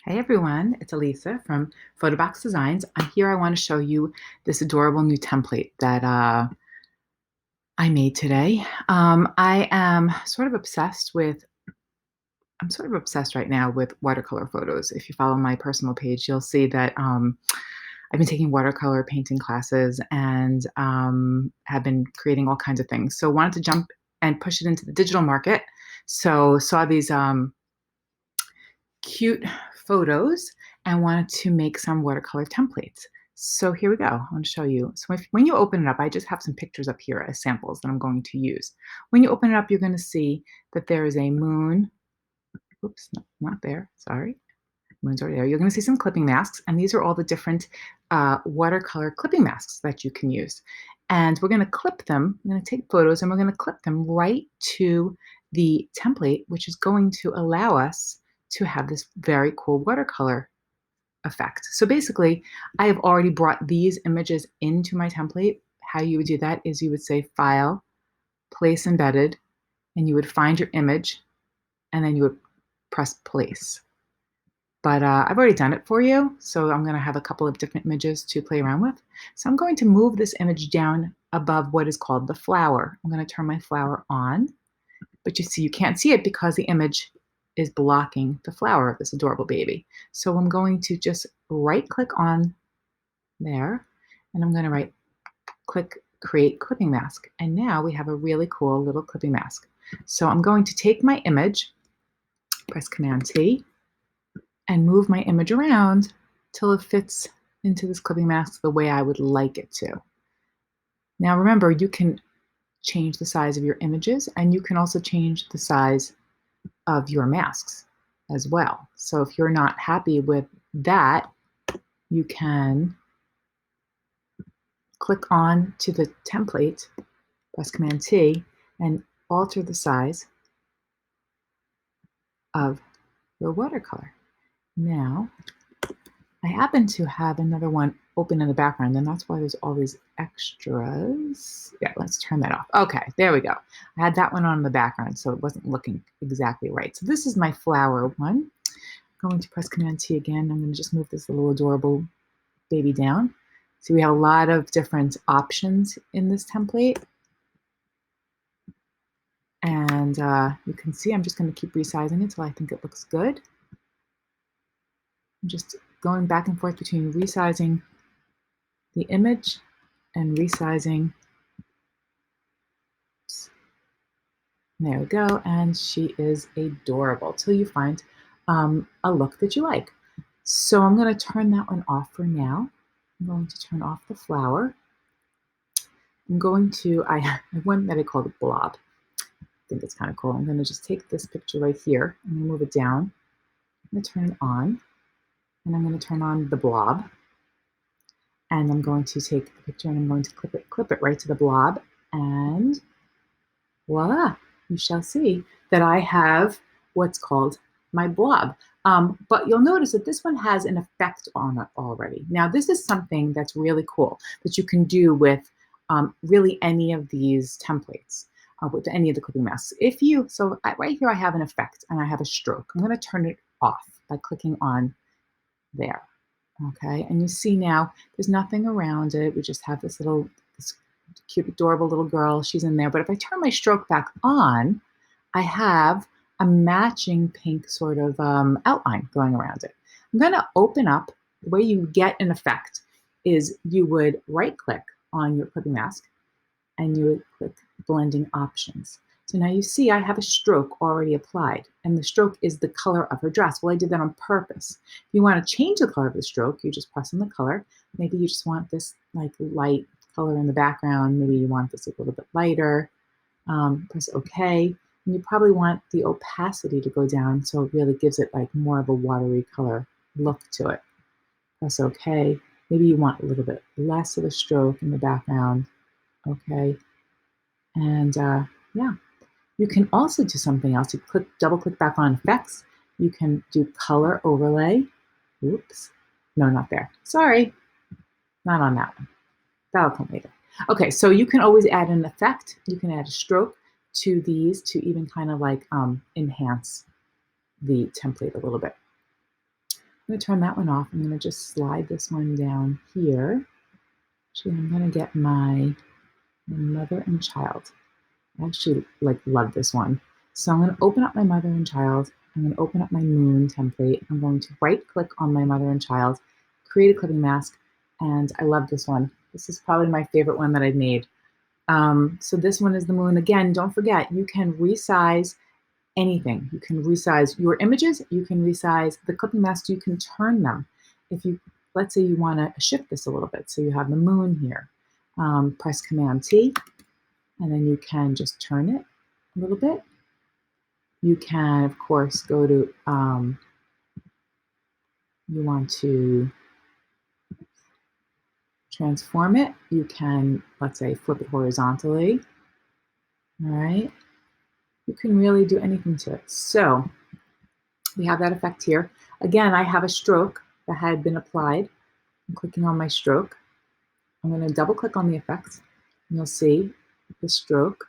Hey everyone, it's Alissa from Photobox Designs. Here I want to show you this adorable new template that I made today. I am sort of obsessed with, I'm sort of obsessed right now with watercolor photos. If you follow my personal page, you'll see that I've been taking watercolor painting classes and have been creating all kinds of things. So wanted to jump and push it into the digital market. So saw these cute photos and wanted to make some watercolor templates. So here we go. I want to show you. So when you open it up, I just have some pictures up here as samples that I'm going to use. When you open it up, you're going to see that there is a moon. Oops, no, not there. Sorry. Moon's already there. You're going to see some clipping masks, and these are all the different watercolor clipping masks that you can use. And we're going to clip them. I'm going to take photos, and we're going to clip them right to the template, which is going to allow us to have this very cool watercolor effect. So basically, I have already brought these images into my template. How you would do that is you would say File, Place Embedded, and you would find your image, and then you would press Place. But I've already done it for you, so I'm going to have a couple of different images to play around with. So I'm going to move this image down above what is called the flower. I'm going to turn my flower on, but you see you can't see it because the image is blocking the flower of this adorable baby. So I'm going to just right click on there, and I'm going to click Create Clipping Mask. And now we have a really cool little clipping mask. So I'm going to take my image, press Command T, and move my image around till it fits into this clipping mask the way I would like it to. Now remember, you can change the size of your images, and you can also change the size of your masks as well. So if you're not happy with that, you can click on to the template, press Command T, and alter the size of your watercolor. Now, I happen to have another one open in the background, and that's why there's all these extras. Yeah, let's turn that off. Okay, there we go. I had that one on in the background, so it wasn't looking exactly right. So this is my flower one. I'm going to press Command T again. I'm going to just move this little adorable baby down. So we have a lot of different options in this template. And you can see I'm just going to keep resizing it until I think it looks good. I'm just going back and forth between resizing the image and resizing. There we go. And she is adorable till you find a look that you like. So I'm going to turn that one off for now. I'm going to turn off the flower. I'm going to, I have one that I call the blob. I think it's kind of cool. I'm going to just take this picture right here. I'm going to move it down. I'm going to turn it on. And I'm going to turn on the blob. And I'm going to take the picture and I'm going to clip it right to the blob. And voila, you shall see that I have what's called my blob. But you'll notice that this one has an effect on it already. Now, this is something that's really cool that you can do with really any of these templates, with any of the clipping masks. Right here I have an effect and I have a stroke. I'm going to turn it off by clicking on there. Okay, and you see now there's nothing around it. We just have this cute, adorable little girl. She's in there. But if I turn my stroke back on, I have a matching pink sort of outline going around it. I'm going to open up. The way you get an effect is you would right click on your clipping mask and you would click blending options. So now you see I have a stroke already applied, and the stroke is the color of her dress. Well, I did that on purpose. If you want to change the color of the stroke, you just press on the color. Maybe you just want this like light color in the background. Maybe you want this a little bit lighter. Press OK. And you probably want the opacity to go down so it really gives it like more of a watery color look to it. Press OK. Maybe you want a little bit less of a stroke in the background. OK. And yeah. You can also do something else. You double click back on effects. You can do color overlay. Oops. No, not there. Sorry. Not on that one. That'll come later. Okay, so you can always add an effect. You can add a stroke to these to even kind of like enhance the template a little bit. going to turn that one off. I'm going to just slide this one down here. Actually, I'm going to get my mother and child. I actually love this one. So I'm going to open up my mother and child. I'm going to open up my moon template. I'm going to right click on my mother and child, create a clipping mask, and I love this one. This is probably my favorite one that I've made. So this one is the moon. Again, don't forget, you can resize anything. You can resize your images, you can resize the clipping masks, you can turn them. If you, let's say you want to shift this a little bit, so you have the moon here, press Command T, and then you can just turn it a little bit. You can, of course, go to, you want to transform it. You can, let's say, flip it horizontally. All right. You can really do anything to it. So we have that effect here. Again, I have a stroke that had been applied. I'm clicking on my stroke. I'm going to double click on the effect, and you'll see the stroke.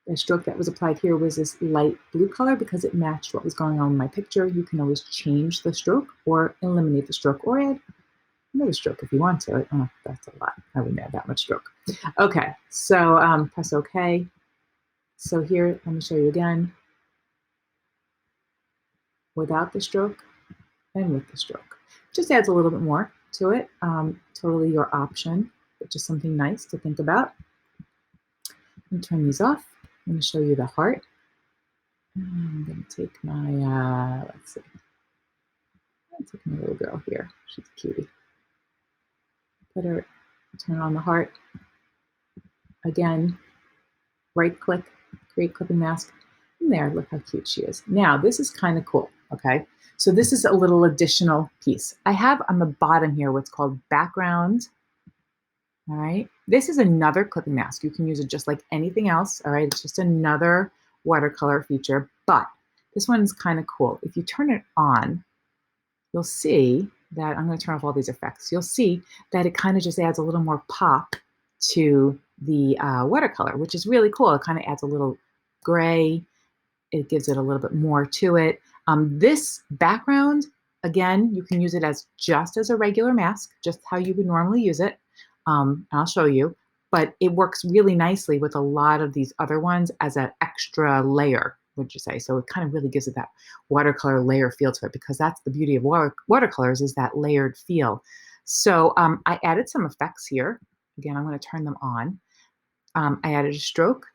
The stroke that was applied here was this light blue color because it matched what was going on in my picture. You can always change the stroke or eliminate the stroke or add another stroke if you want to. Oh, that's a lot. I wouldn't add that much stroke. Okay, so press OK. So here, let me show you again. Without the stroke and with the stroke. Just adds a little bit more to it. Totally your option, but just something nice to think about. And turn these off. I'm going to show you the heart. I'm going to take my, let's see. I'll take my little girl here. She's a cutie. Put her, turn on the heart. Again, right click, create clipping mask. And there, look how cute she is. Now, this is kind of cool, okay? So this is a little additional piece. I have on the bottom here what's called background. All right, this is another clipping mask. You can use it just like anything else. All right, it's just another watercolor feature, but this one is kind of cool. If you turn it on, you'll see that, I'm going to turn off all these effects. You'll see that it kind of just adds a little more pop to the watercolor, which is really cool. It kind of adds a little gray. It gives it a little bit more to it. This background, again, you can use it as just as a regular mask, just how you would normally use it. I'll show you, but it works really nicely with a lot of these other ones as an extra layer, would you say? So it kind of really gives it that watercolor layer feel to it, because that's the beauty of watercolors, is that layered feel. So I added some effects here. Again, I'm going to turn them on. I added a stroke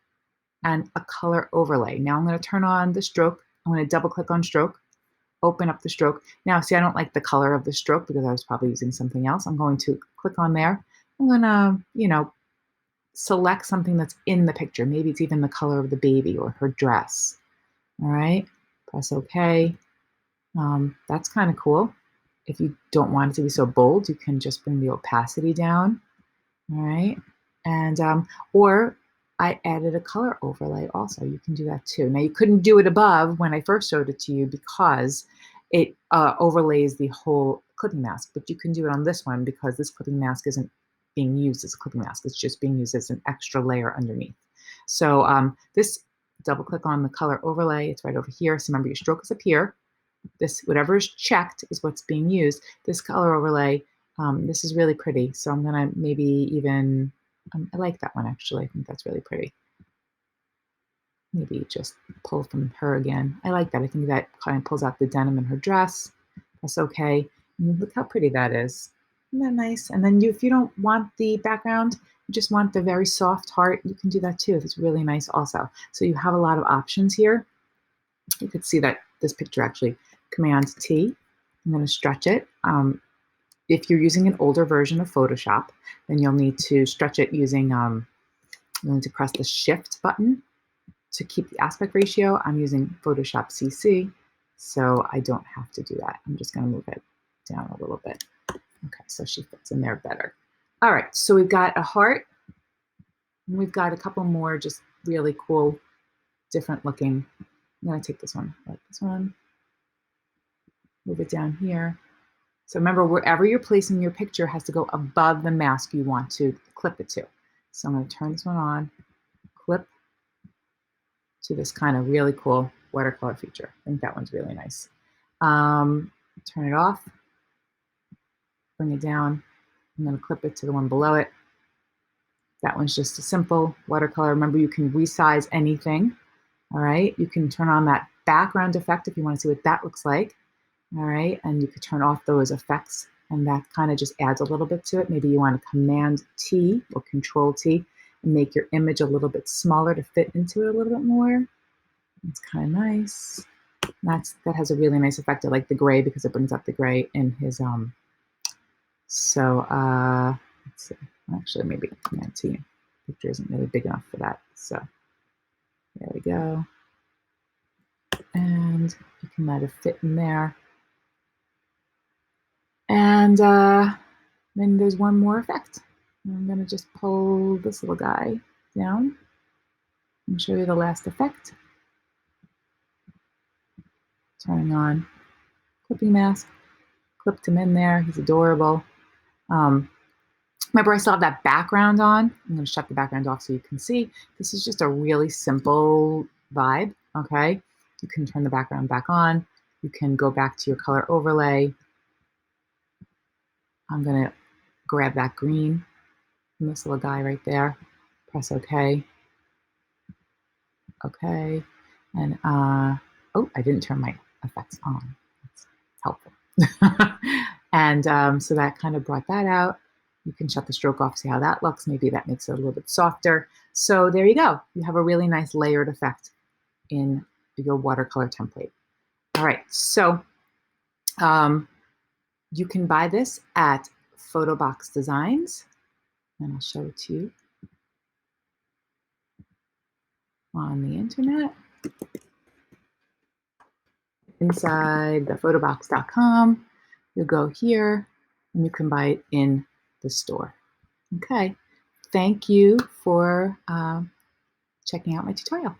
and a color overlay. Now I'm going to turn on the stroke. I'm going to double click on stroke, open up the stroke. Now, see, I don't like the color of the stroke because I was probably using something else. I'm going to click on there. I'm going to, select something that's in the picture. Maybe it's even the color of the baby or her dress. All right, press OK. That's kind of cool. If you don't want it to be so bold, you can just bring the opacity down. All right, and or I added a color overlay also. You can do that too. Now, you couldn't do it above when I first showed it to you because it overlays the whole clipping mask, but you can do it on this one because this clipping mask isn't being used as a clipping mask. It's just being used as an extra layer underneath. So this, double click on the color overlay. It's right over here. So remember, your stroke is up here. This, whatever is checked, is what's being used. This color overlay, this is really pretty. So I'm gonna maybe even, I like that one actually. I think that's really pretty. Maybe just pull from her again. I like that. I think that kind of pulls out the denim in her dress. That's okay. And look how pretty that is. Isn't that nice? And then if you don't want the background, you just want the very soft heart, you can do that too. It's really nice also. So you have a lot of options here. You could see that this picture actually, Command T. I'm going to stretch it. If you're using an older version of Photoshop, then you'll need to stretch it using, you'll need to press the Shift button to keep the aspect ratio. I'm using Photoshop CC, so I don't have to do that. I'm just going to move it down a little bit. Okay, so she fits in there better. All right, so we've got a heart, and we've got a couple more just really cool, different looking. I'm going to take this one, like this one, move it down here. So remember, wherever you're placing your picture has to go above the mask you want to clip it to. So I'm going to turn this one on, clip to this kind of really cool watercolor feature. I think that one's really nice. turn it off, bring it down. I'm going to clip it to the one below it. That one's just a simple watercolor. Remember, you can resize anything. All right. You can turn on that background effect if you want to see what that looks like. All right. And you could turn off those effects, and that kind of just adds a little bit to it. Maybe you want to Command T or Control T and make your image a little bit smaller to fit into it a little bit more. It's kind of nice. That has a really nice effect. I like the gray because it brings out the gray in his let's see. Actually, maybe Command T. Picture isn't really big enough for that. So there we go. And you can let it fit in there. And then there's one more effect. I'm going to just pull this little guy down and show you the last effect. Turning on clipping mask, clipped him in there. He's adorable. Remember, I still have that background on. I'm going to shut the background off so you can see. This is just a really simple vibe, okay? You can turn the background back on. You can go back to your color overlay. I'm going to grab that green from this little guy right there. Press OK. OK. And, oh, I didn't turn my effects on. That's helpful. And so that kind of brought that out. You can shut the stroke off, see how that looks. Maybe that makes it a little bit softer. So there you go. You have a really nice layered effect in your watercolor template. All right, so you can buy this at Photobox Designs, and I'll show it to you on the internet. Inside the photobox.com, you'll go here, and you can buy it in the store. Okay, thank you for checking out my tutorial.